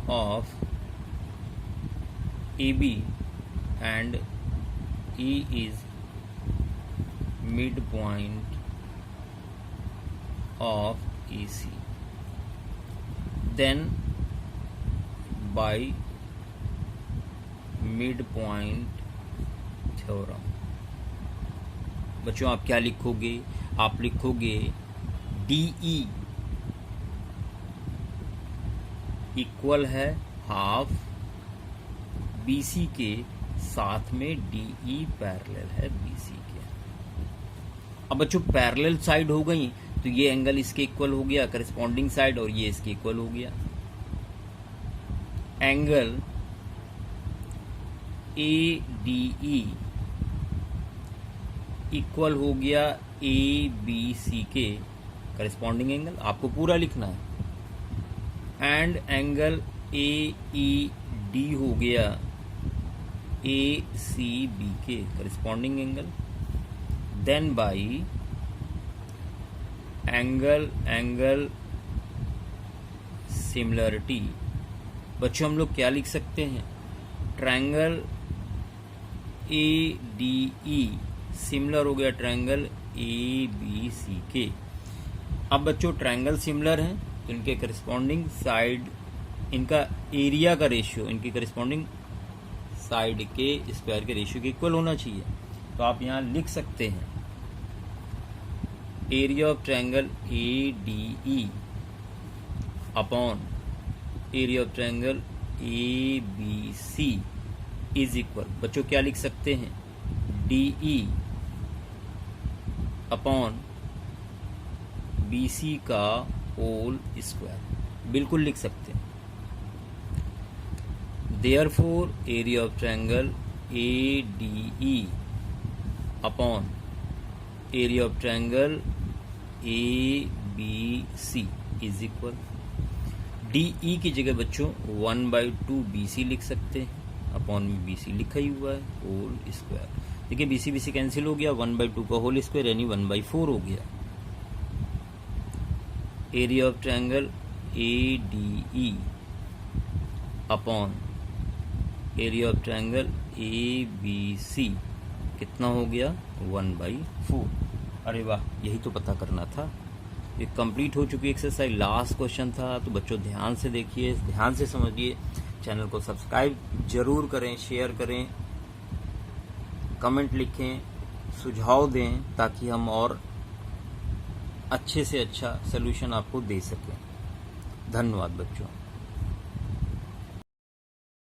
of AB and E is midpoint of AC, then by midpoint theorem। बच्चों आप क्या लिखोगे? आप लिखोगे DE इक्वल है हाफ BC के, साथ में DE पैरेलल है BC के। अब बच्चों पैरेलल साइड हो गई तो ये एंगल इसके इक्वल हो गया करस्पॉन्डिंग साइड, और ये इसके इक्वल हो गया। एंगल ADE इक्वल हो गया ABC के करस्पॉन्डिंग एंगल, आपको पूरा लिखना है। एंड एंगल AED हो गया ACB के corresponding angle. Then by angle similarity. बच्चों हम लोग क्या लिख सकते हैं? ट्रायंगल ADE सिमिलर हो गया ट्रायंगल ABC के। अब बच्चों ट्रायंगल सिमिलर हैं तो इनके करस्पॉन्डिंग साइड, इनका एरिया का रेशियो इनके करस्पॉन्डिंग साइड के स्क्वायर के रेशियो के इक्वल होना चाहिए। तो आप यहाँ लिख सकते हैं area of triangle ADE upon area of triangle ABC is equal. बच्चों क्या लिख सकते हैं? DE अपॉन BC का होल स्क्वायर, बिल्कुल लिख सकते हैं। Therefore area of triangle ADE upon area of triangle ABC is equal. DE की जगह बच्चों 1/2 BC लिख सकते हैं, अपॉन में BC लिखा ही हुआ है होल स्क्वायर। देखिए BC कैंसिल हो गया, 1/2 का होल स्क्वायर यानी 1/4 हो गया। Area of triangle ADE upon area of triangle ABC कितना हो गया? 1/4। अरे वाह, यही तो पता करना था। ये कंप्लीट हो चुकी एक्सरसाइज, लास्ट क्वेश्चन था। तो बच्चों ध्यान से देखिए, ध्यान से समझिए। चैनल को सब्सक्राइब जरूर करें, शेयर करें, कमेंट लिखें, सुझाव दें, ताकि हम और अच्छे से अच्छा सलूशन आपको दे सकें। धन्यवाद बच्चों।